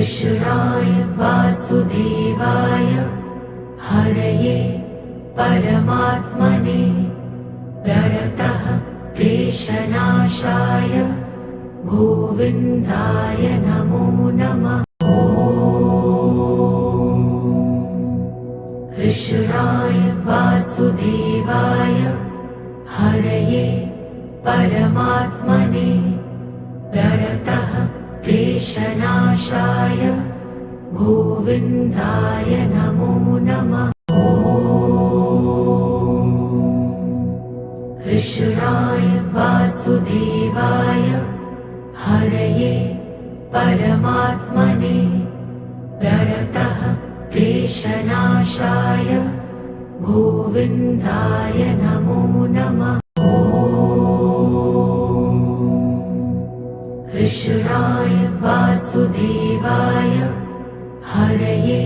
कृष्णाय वासुदेवाय हरये परमात्मने प्रणतः क्लेशनाशाय गोविन्दाय नमो नमः। कृष्णाय वासुदेवाय हरये परमात्मने प्रणतः क्लेशनाशाय गोविन्दाय नमो नमः। कृष्णाय वासुदेवाय हरये परमात्मने प्रणतः क्लेशनाशाय गोविन्दाय नमो नमः। कृष्णाय वासुदेवाय हरये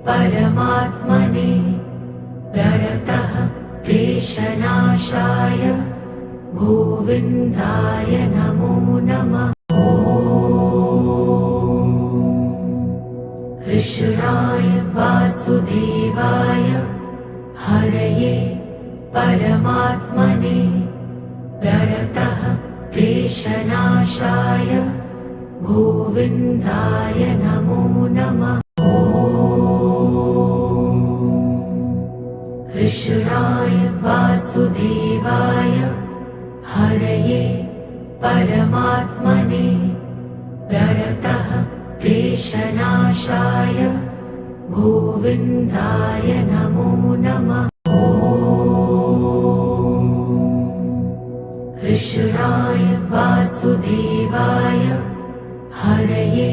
परमात्मने प्रणतः क्लेशनाशाय गोविन्दाय नमो नमः। कृष्णाय वासुदेवाय हरये परमात्मने प्रणतः क्लेशनाशाय गोविन्दाय नमो नमः। कृष्णाय वासुदेवाय हरये परमात्मने प्रणतः क्लेशनाशाय गोविन्दाय नमो नमः। कृष्णाय वासुदेवाय हरये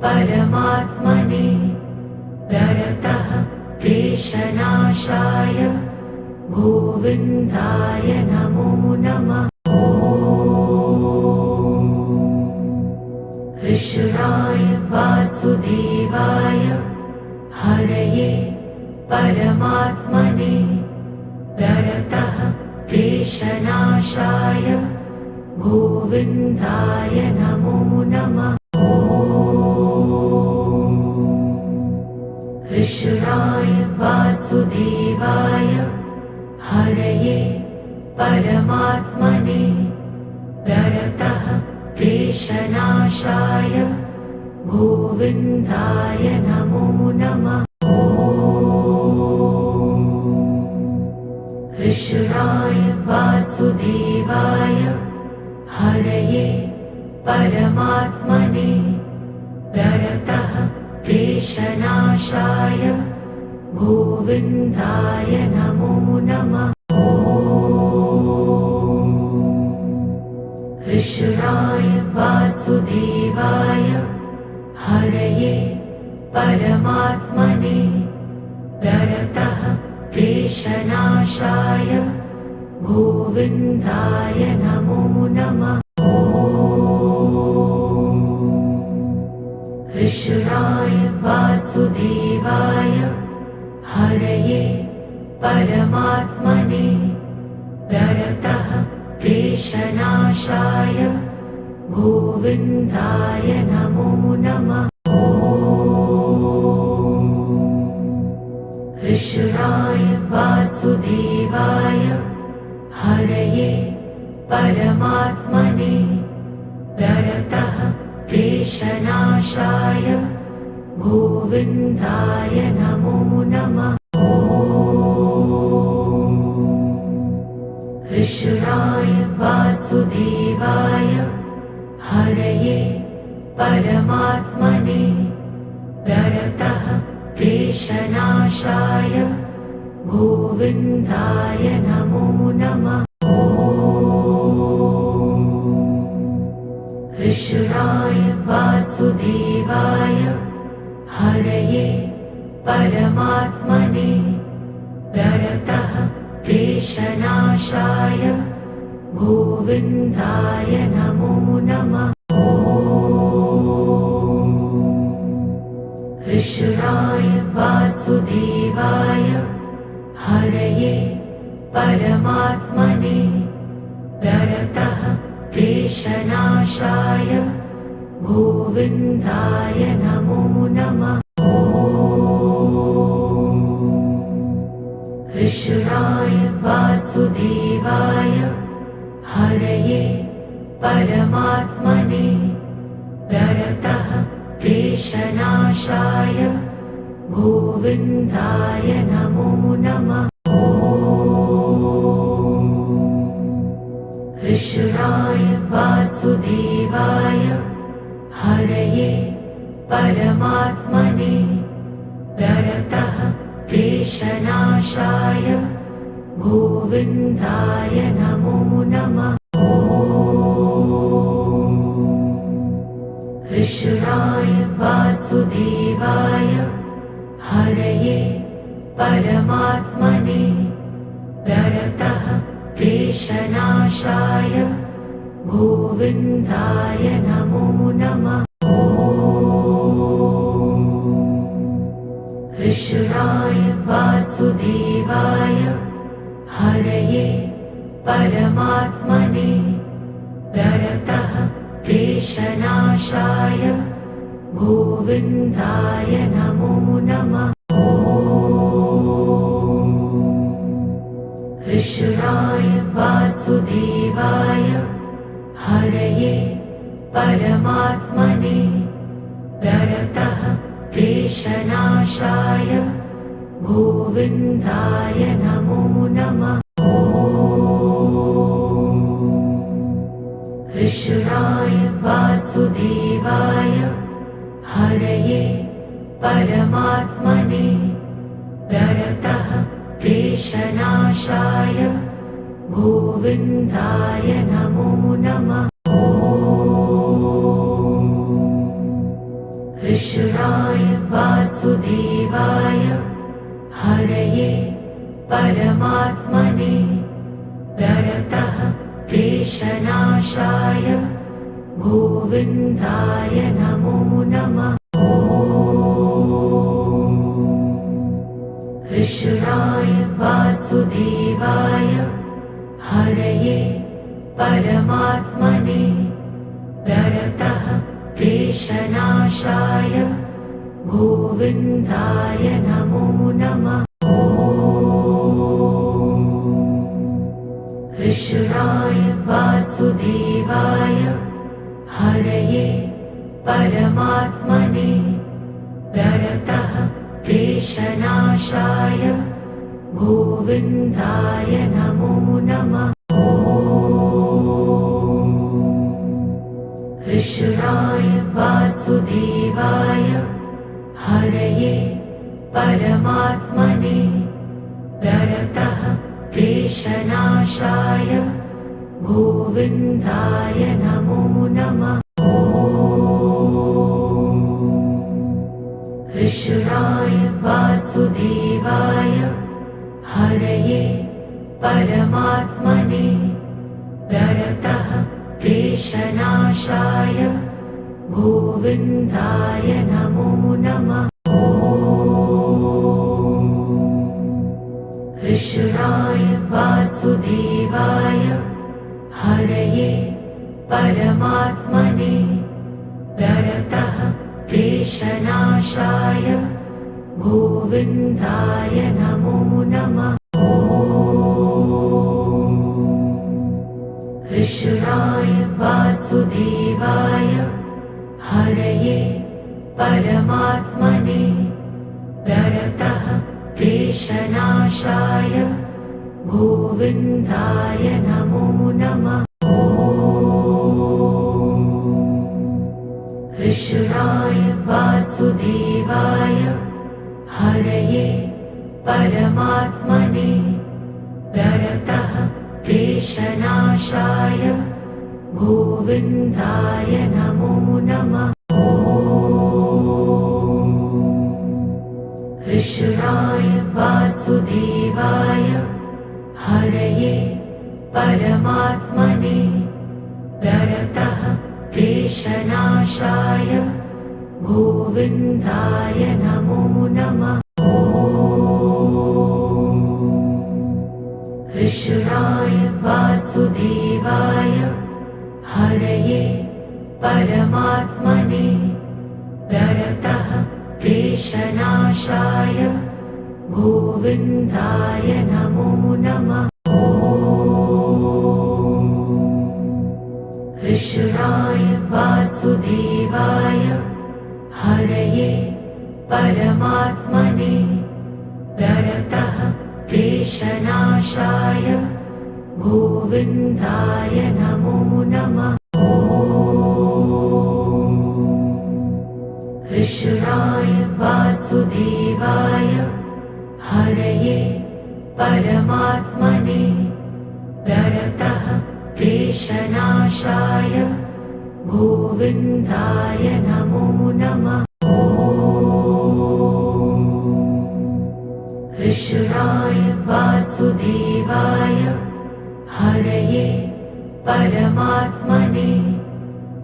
परमात्मने प्रणतः क्लेशनाशाय गोविन्दाय नमो नमः। कृष्णाय वासुदेवाय हरये परमात्मने प्रणतः क्लेशनाशाय गोविन्दाय नमो नमः। कृष्णाय वासुदेवाय हरये परमात्मने प्रणतः क्लेशनाशाय गोविन्दाय नमो नमः। कृष्णाय वासुदेवाय हरये परमात्मने प्रणतः क्लेशनाशाय गोविन्दाय नमो नमः। कृष्णाय वासुदेवाय हरये परमात्मने प्रणतः क्लेशनाशाय गोविन्दाय नमो नमः। कृष्णाय वासुदेवाय हरये परमात्मने प्रणतः क्लेशनाशाय गोविन्दाय नमो नमः। कृष्णाय वासुदेवाय हरये परमात्मने प्रणतः क्लेशनाशाय गोविन्दाय नमो नमः। कृष्णाय वासुदेवाय हरये परमात्मने प्रणतः क्लेशनाशाय गोविन्दाय नमो नमः। कृष्णाय वासुदेवाय हरये परमात्मने प्रणतः क्लेशनाशाय गोविन्दाय नमो नमः। कृष्णाय वासुदेवाय हरये परमात्मने प्रणतः क्लेशनाशाय गोविन्दाय नमो नमः। कृष्णाय वासुदेवाय हरये परमात्मने प्रणतः क्लेशनाशाय गोविन्दाय नमो नमः। कृष्णाय वासुदेवाय हरये परमात्मने प्रणतः क्लेशनाशाय गोविन्दाय नमो नमः। कृष्णाय वासुदेवाय हरये परमात्मने प्रणतः क्लेशनाशाय गोविन्दाय नमो नमः। कृष्णाय वासुदेवाय हरये परमात्मने प्रणतः क्लेशनाशाय गोविन्दाय नमो नमः। कृष्णाय वासुदेवाय हरये परमात्मने प्रणतः क्लेशनाशाय गोविन्दाय नमो नमः। कृष्णाय वासुदेवाय हरये परमात्मने प्रणतः क्लेशनाशाय गोविन्दाय नमो नमः। कृष्णाय वासुदेवाय हरये परमात्मने प्रणतः क्लेशनाशाय गोविन्दाय नमो नमः। कृष्णाय वासुदेवाय हरये परमात्मने प्रणतः क्लेशनाशाय गोविन्दाय नमो नमः। कृष्णाय वासुदेवाय हरये परमात्मने प्रणतः क्लेशनाशाय गोविन्दाय नमो नमः। कृष्णाय वासुदेवाय हरये परमात्मने प्रणतः क्लेशनाशाय गोविन्दाय नमो नमः। कृष्णाय वासुदेवाय हरये परमात्मने प्रणतः क्लेशनाशाय गोविन्दाय नमो नमः। कृष्णाय वासुदेवाय हरये परमात्मने प्रणतः क्लेशनाशाय गोविन्दाय नमो नमः। कृष्णाय वासुदेवाय हरये परमात्मने प्रणतः क्लेशनाशाय गोविन्दाय नमो नमः। कृष्णाय वासुदेवाय हरये परमात्मने प्रणतः क्लेशनाशाय गोविन्दाय नमो नमः। कृष्णाय वासुदेवाय हरये परमात्मने प्रणतः क्लेशनाशाय गोविन्दाय नमो नमः। कृष्णाय वासुदेवाय हरये परमात्मने प्रणतः क्लेशनाशाय गोविन्दाय नमो नमः। कृष्णाय वासुदेवाय हरये परमात्मने प्रणतः क्लेशनाशाय गोविन्दाय नमो नमः। कृष्णाय वासुदेवाय हरये परमात्मने प्रणतः क्लेशनाशाय गोविन्दाय नमो नमः। कृष्णाय वासुदेवाय हरये परमात्मने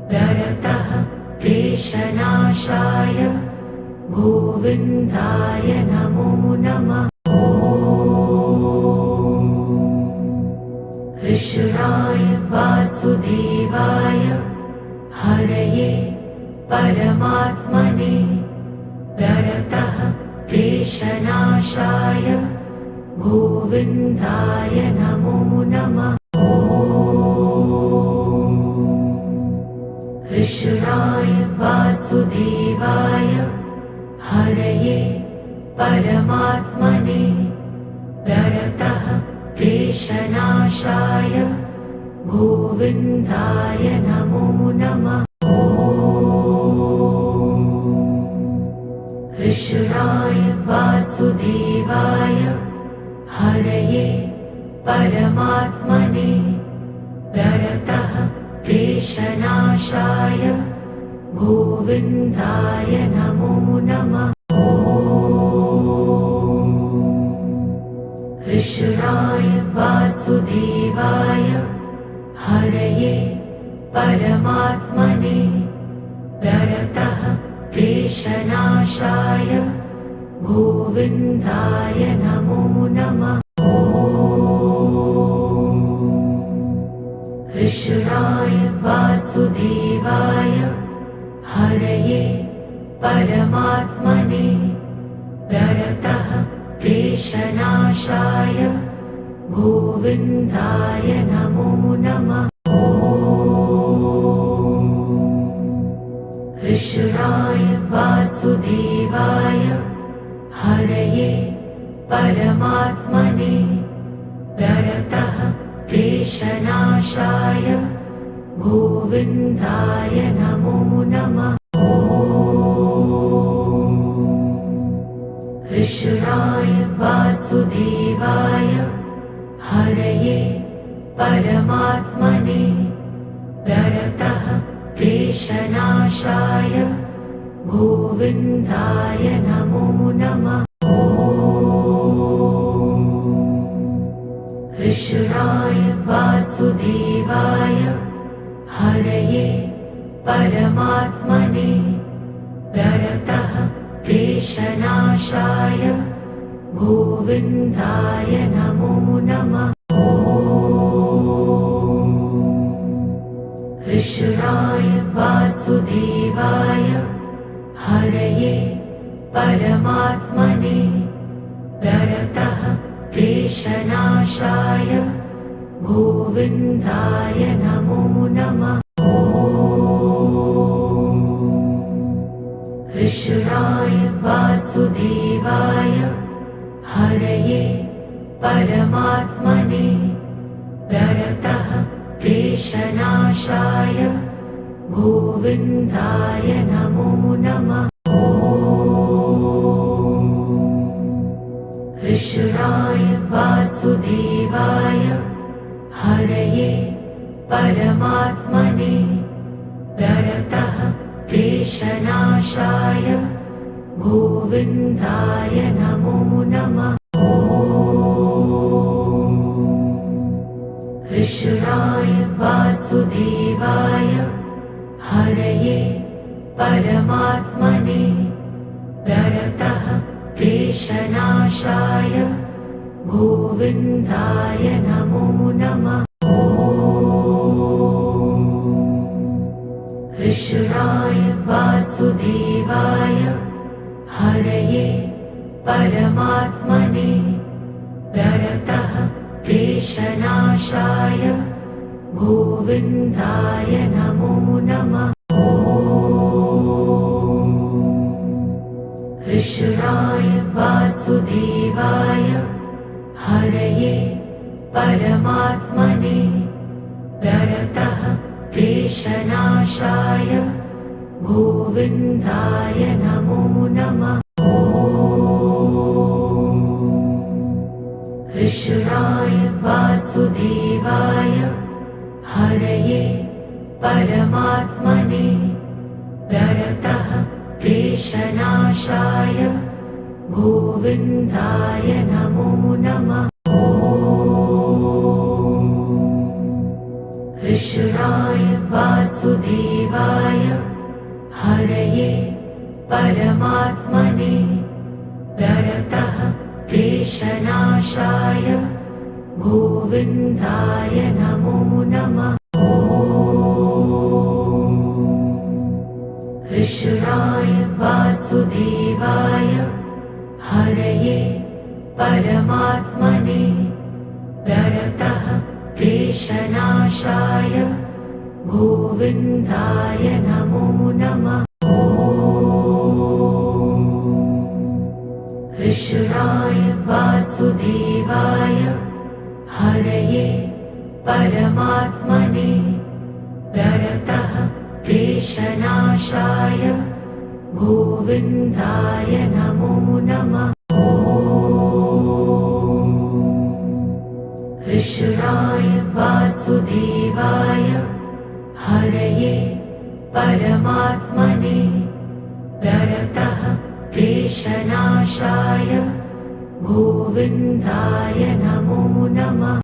प्रणतः क्लेशनाशाय गोविन्दाय नमो नमः। कृष्णाय वासुदेवाय हरये परमात्मने प्रणतः क्लेशनाशाय गोविन्दाय नमो नमः। कृष्णाय वासुदेवाय हरये परमात्मने प्रणतः क्लेशनाशाय गोविन्दाय नमो नमः। कृष्णाय वासुदेवाय हरये परमात्मने प्रणतः क्लेशनाशाय गोविन्दाय नमो नमः। कृष्णाय वासुदेवाय हरये परमात्मने प्रणतः क्लेशनाशाय गोविन्दाय नमो नमः। कृष्णाय वासुदेवाय हरये परमात्मने प्रणतः क्लेशनाशाय गोविन्दाय नमो नमः। कृष्णाय वासुदेवाय हरये परमात्मने प्रणतः क्लेशनाशाय गोविन्दाय नमो नमः। कृष्णाय वासुदेवाय हरये परमात्मने प्रणतः क्लेशनाशाय गोविन्दाय नमो नमः। कृष्णाय वासुदेवाय हरये परमात्मने प्रणतः क्लेशनाशाय गोविन्दाय नमो नमः। कृष्णाय वासुदेवाय हरये परमात्मने प्रणतः क्लेशनाशाय गोविन्दाय नमो नमः। कृष्णाय वासुदेवाय हरये परमात्मने प्रणतः क्लेशनाशाय गोविन्दाय नमो नमः। कृष्णाय वासुदेवाय हरये परमात्मने प्रणतः क्लेशनाशाय गोविन्दाय नमो नमः। कृष्णाय वासुदेवाय हरये परमात्मने प्रणतः क्लेशनाशाय गोविन्दाय नमो नमः। कृष्णाय वासुदेवाय हरये परमात्मने प्रणतः क्लेशनाशाय गोविन्दाय नमो नमः। कृष्णाय वासुदेवाय हरये परमात्मने प्रणतः क्लेशनाशाय गोविन्दाय नमो नमः। कृष्णाय वासुदेवाय हरये परमात्मने प्रणतः क्लेशनाशाय गोविन्दाय नमो नमः। कृष्णाय वासुदेवाय हरये परमात्मने प्रणतः क्लेशनाशाय गोविन्दाय नमो नमः। कृष्णाय वासुदेवाय हरये परमात्मने प्रणतः क्लेशनाशाय गोविन्दाय नमो नमः। कृष्णाय वासुदेवाय हरये परमात्मने प्रणतः क्लेशनाशाय गोविन्दाय नमो नमः। कृष्णाय वासुदेवाय हरये परमात्मने प्रणतः क्लेशनाशाय गोविन्दाय नमो नमः।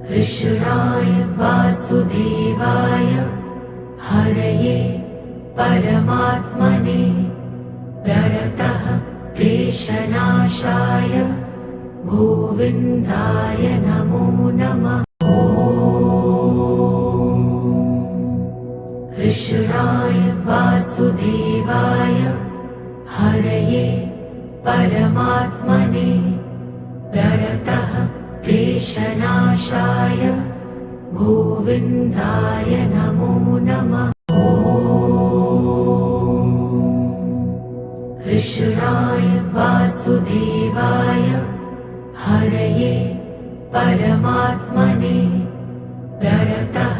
कृष्णाय वासुदेवाय हरये परमात्मने प्रणतः क्लेशनाशाय गोविन्दाय नमो नमः। कृष्णाय वासुदेवाय हरये परमात्मने प्रणतः क्लेशनाशाय गोविन्दाय नमो नमः। कृष्णाय वासुदेवाय हरये परमात्मने प्रणतः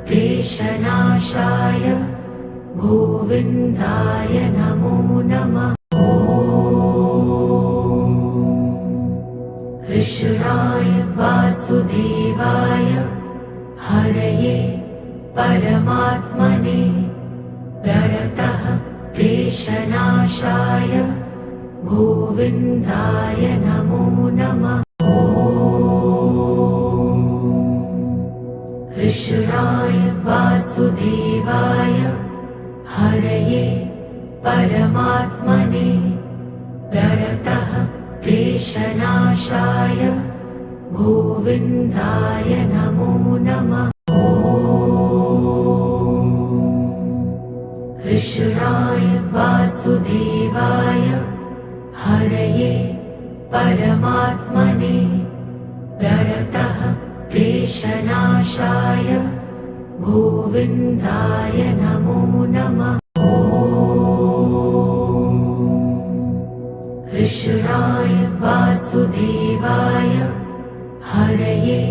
क्लेशनाशाय गोविन्दाय नमो नमः। कृष्णाय वासुदेवाय हरये परमात्मने प्रणतः क्लेशनाशाय गोविन्दाय नमो नमः। कृष्णाय वासुदेवाय हरये परमात्मने प्रणतः क्लेशनाशाय गोविन्दाय नमो नमः। कृष्णाय वासुदेवाय हरये परमात्मने प्रणतः क्लेशनाशाय गोविन्दाय नमो नमः। कृष्णाय वासुदेवाय हरये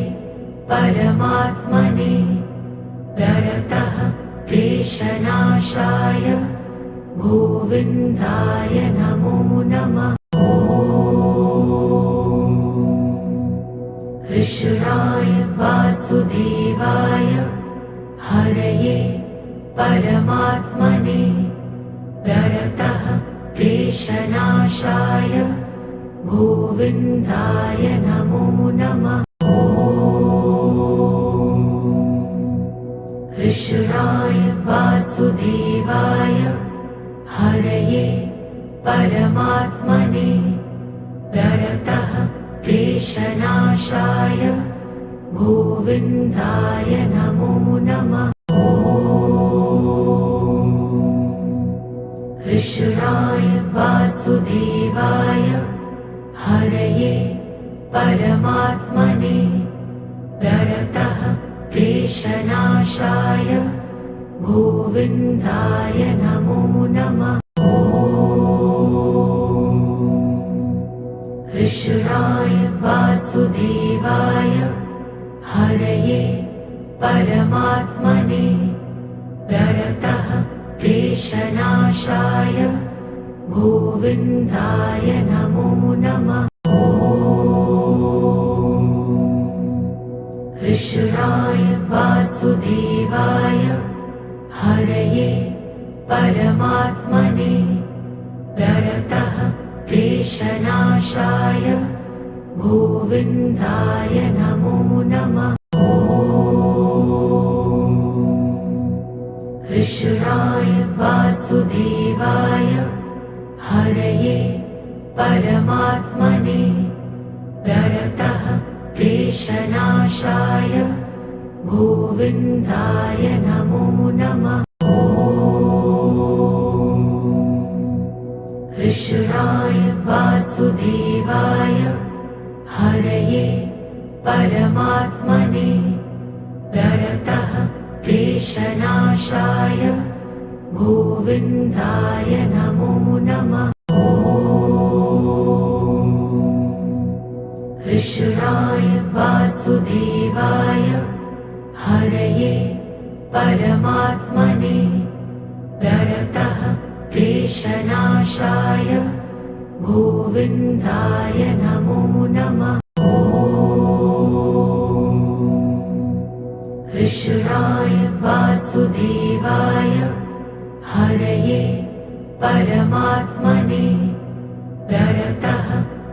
परमात्मने प्रणतः क्लेशनाशाय गोविन्दाय नमो नमः। कृष्णाय वासुदेवाय हरये परमात्मने प्रणतः क्लेशनाशाय गोविन्दाय नमो नमः। कृष्णाय वासुदेवाय हरये परमात्मने प्रणतः क्लेशनाशाय गोविन्दाय नमो नमः। कृष्णाय वासुदेवाय हरये परमात्मने प्रणतः क्लेशनाशाय गोविन्दाय नमो नमः। कृष्णाय वासुदेवाय हरये परमात्मने प्रणतः क्लेशनाशाय गोविन्दाय नमो नमः। कृष्णाय वासुदेवाय हरये परमात्मने प्रणतः क्लेशनाशाय गोविन्दाय नमो नमः। कृष्णाय वासुदेवाय हरये परमात्मने प्रणतः क्लेशनाशाय गोविन्दाय नमो नमः। कृष्णाय वासुदेवाय हरये परमात्मने प्रणतः क्लेशनाशाय गोविन्दाय नमो नमः। कृष्णाय वासुदेवाय हरये परमात्मने प्रणतः क्लेशनाशाय गोविन्दाय नमो नमः। कृष्णाय वासुदेवाय हरये परमात्मने प्रणतः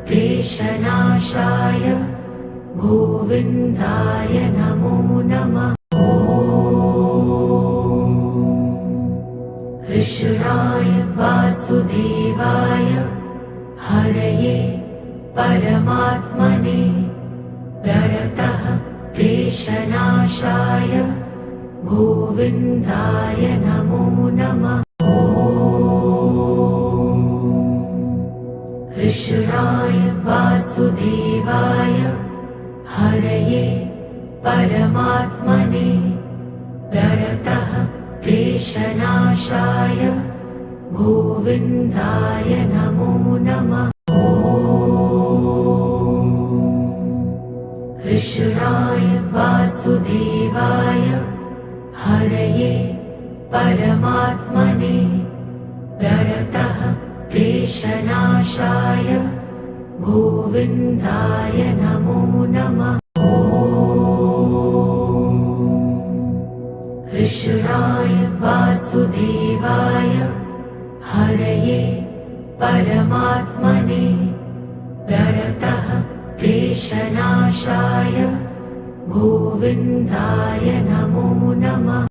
क्लेशनाशाय गोविन्दाय नमो नमः। कृष्णाय वासुदेवाय हरये परमात्मने प्रणतः क्लेशनाशाय गोविन्दाय नमो नमः। कृष्णाय वासुदेवाय हरये परमात्मने प्रणतः क्लेशनाशाय गोविन्दाय नमो नमः। कृष्णाय वासुदेवाय हरये परमात्मने प्रणतः क्लेशनाशाय गोविन्दाय नमो नमः। कृष्णाय वासुदेवाय हरये परमात्मने प्रणतः क्लेशनाशाय गोविन्दाय नमो नमः।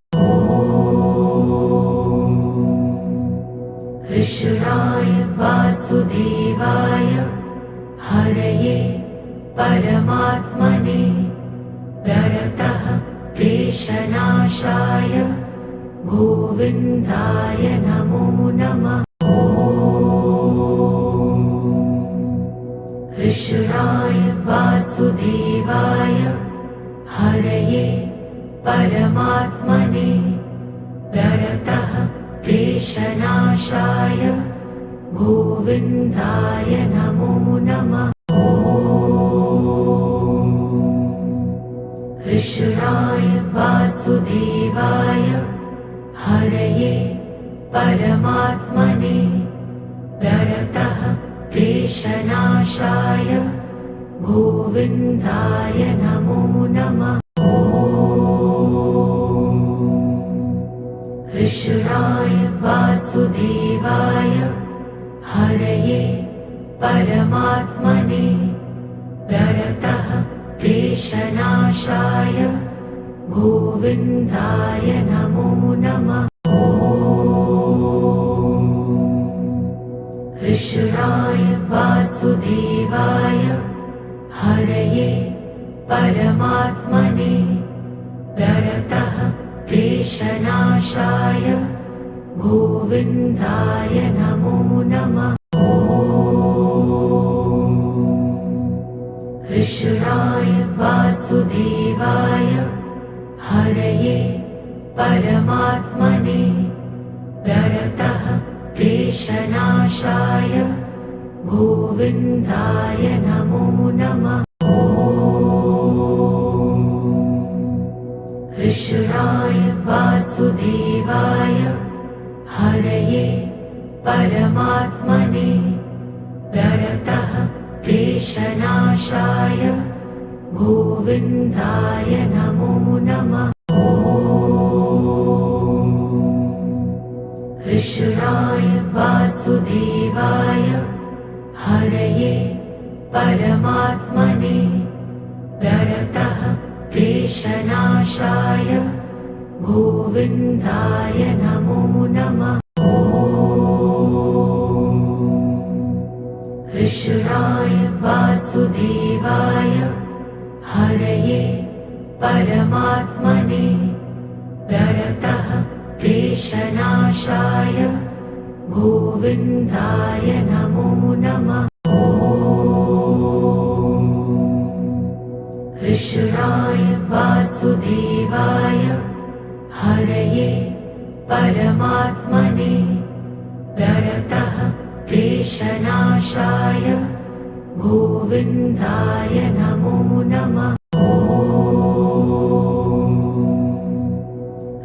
कृष्णाय वासुदेवाय हरये परमात्मने प्रणतः क्लेशनाशाय गोविन्दाय नमो नमः। कृष्णाय वासुदेवाय हरये परमात्मने प्रणतः क्लेशनाशाय गोविन्दाय नमो नमः। कृष्णाय वासुदेवाय हरये परमात्मने प्रणतः क्लेशनाशाय गोविन्दाय नमो नमः। कृष्णाय वासुदेवाय हरये परमात्मने प्रणतः क्लेशनाशाय गोविन्दाय नमो नमः। कृष्णाय वासुदेवाय हरये परमात्मने प्रणतः क्लेशनाशाय गोविन्दाय नमो नमः। कृष्णाय वासुदेवाय हरये परमात्मने प्रणतः क्लेशनाशाय गोविन्दाय नमो नमः। कृष्णाय वासुदेवाय हरये परमात्मने प्रणतः क्लेशनाशाय गोविन्दाय नमो नमः। कृष्णाय वासुदेवाय हरये परमात्मने प्रणतः क्लेशनाशाय गोविन्दाय नमो नमः। कृष्णाय वासुदेवाय हरये परमात्मने प्रणतः क्लेशनाशाय गोविन्दाय नमो नमः। कृष्णाय वासुदेवाय हरये परमात्मने प्रणतः क्लेशनाशाय गोविन्दाय नमो नमः।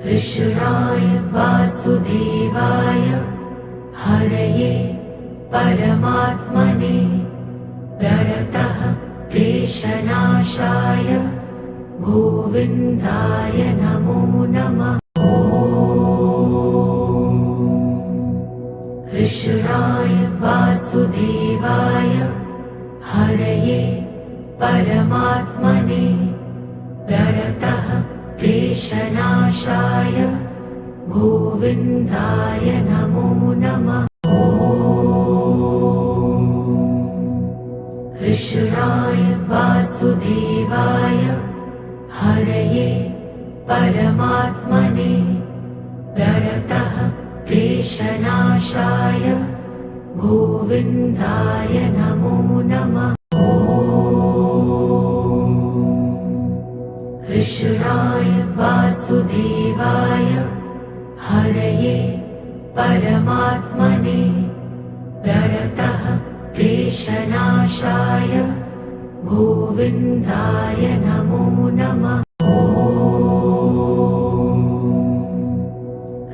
कृष्णाय वासुदेवाय हरये परमात्मने प्रणतः क्लेशनाशाय गोविन्दाय नमो नमः। कृष्णाय वासुदेवाय हरये परमात्मने प्रणतः क्लेशनाशाय गोविन्दाय नमो नमः। कृष्णाय वासुदेवाय हरये परमात्मने प्रणतः क्लेशनाशाय गोविन्दाय नमो नमः। कृष्णाय वासुदेवाय हरये परमात्मने प्रणतः क्लेशनाशाय गोविन्दाय नमो नमः।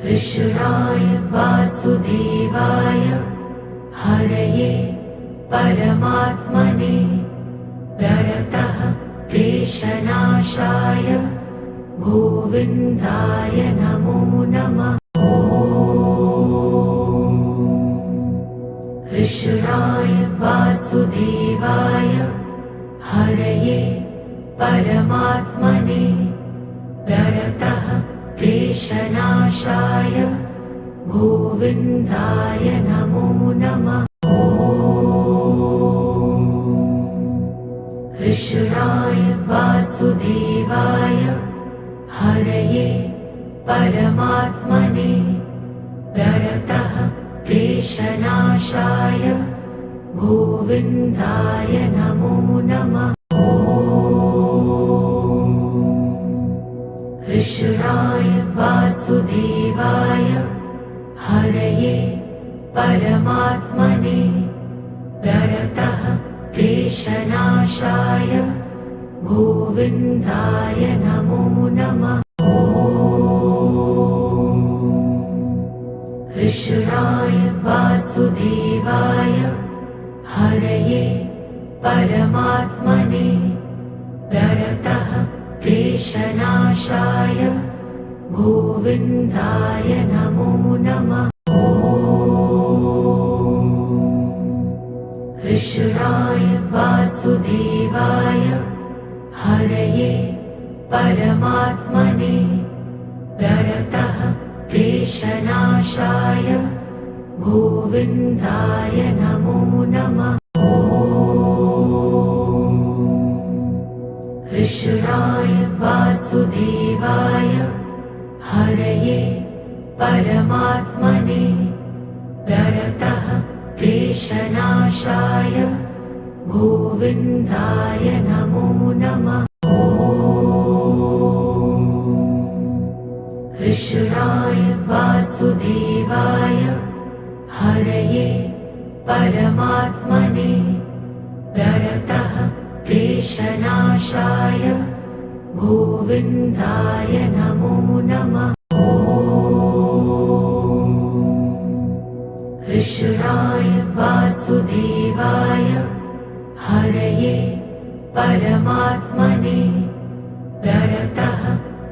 कृष्णाय वासुदेवाय हरये परमात्मने प्रणतः क्लेशनाशाय गोविन्दाय नमो नमः। कृष्णाय वासुदेवाय हरये परमात्मने प्रणतः क्लेशनाशाय गोविन्दाय नमो नमः। कृष्णाय वासुदेवाय हरये परमात्मने प्रणतः क्लेशनाशाय गोविन्दाय नमो नमः। कृष्णाय वासुदेवाय हरये परमात्मने प्रणतः क्लेशनाशाय गोविन्दाय नमो नमः। कृष्णाय वासुदेवाय हरये परमात्मने प्रणतः क्लेशनाशाय गोविन्दाय नमो नमः। कृष्णाय वासुदेवाय हरये परमात्मने प्रणतः क्लेशनाशाय गोविन्दाय नमो नमः। कृष्णाय वासुदेवाय हरये परमात्मने प्रणतः क्लेशनाशाय गोविन्दाय नमो नमः। कृष्णाय वासुदेवाय हरये परमात्मने प्रणतः क्लेशनाशाय गोविन्दाय नमो नमः। कृष्णाय वासुदेवाय हरये परमात्मने प्रणतः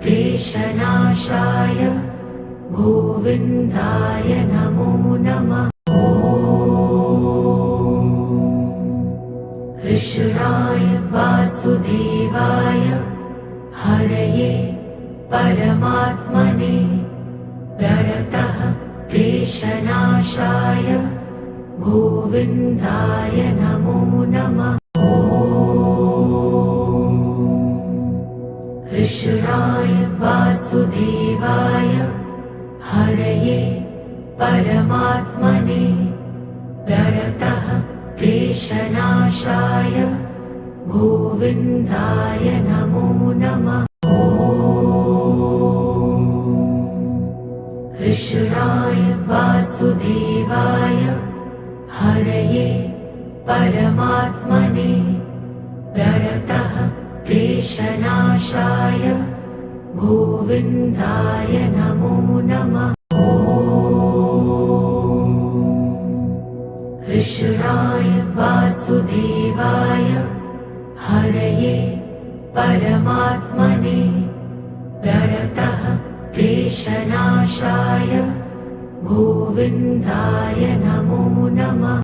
क्लेशनाशाय गोविन्दाय नमो नमः। कृष्णाय वासुदेवाय हरये परमात्मने प्रणतः क्लेशनाशाय गोविन्दाय नमो नमः। कृष्णाय वासुदेवाय हरये परमात्मने प्रणतः क्लेशनाशाय गोविन्दाय नमो नमः। कृष्णाय वासुदेवाय हरये परमात्मने प्रणतः क्लेशनाशाय गोविन्दाय नमो नमः। कृष्णाय वासुदेवाय हरये परमात्मने प्रणतः क्लेशनाशाय गोविन्दाय नमो नमः।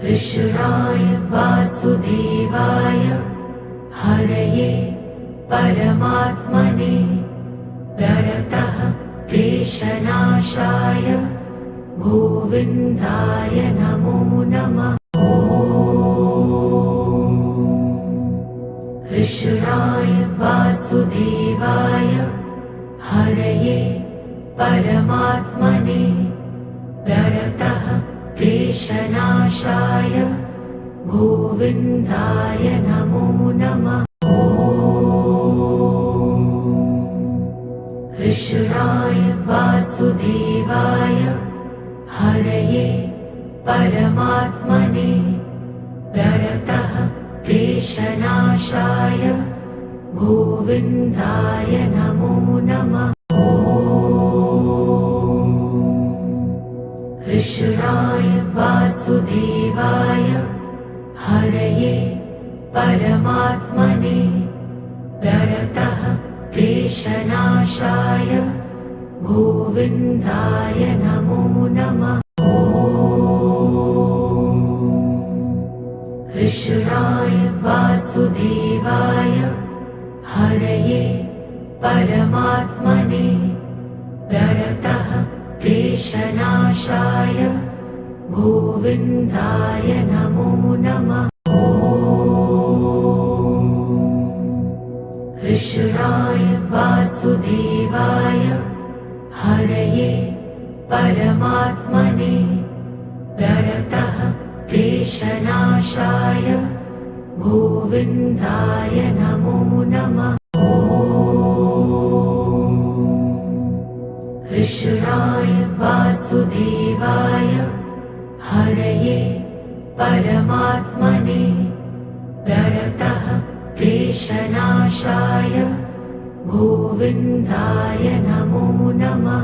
कृष्णाय वासुदेवाय हरये परमात्मने प्रणतः क्लेशनाशाय गोविन्दाय नमो नमः। कृष्णाय वासुदेवाय हरये परमात्मने प्रणतः क्लेशनाशाय गोविन्दाय नमो नमः। कृष्णाय वासुदेवाय हरये परमात्मने प्रणतः क्लेशनाशाय गोविन्दाय नमो नमः। कृष्णाय वासुदेवाय हरये परमात्मने प्रणतः क्लेशनाशाय गोविन्दाय नमो नमः। कृष्णाय वासुदेवाय हरये परमात्मने प्रणतः क्लेशनाशाय गोविन्दाय नमो नमः। कृष्णाय वासुदेवाय हरये परमात्मने प्रणतः क्लेशनाशाय गोविन्दाय नमो नमः। कृष्णाय वासुदेवाय हरये परमात्मने प्रणतः क्लेशनाशाय गोविन्दाय नमो नमः।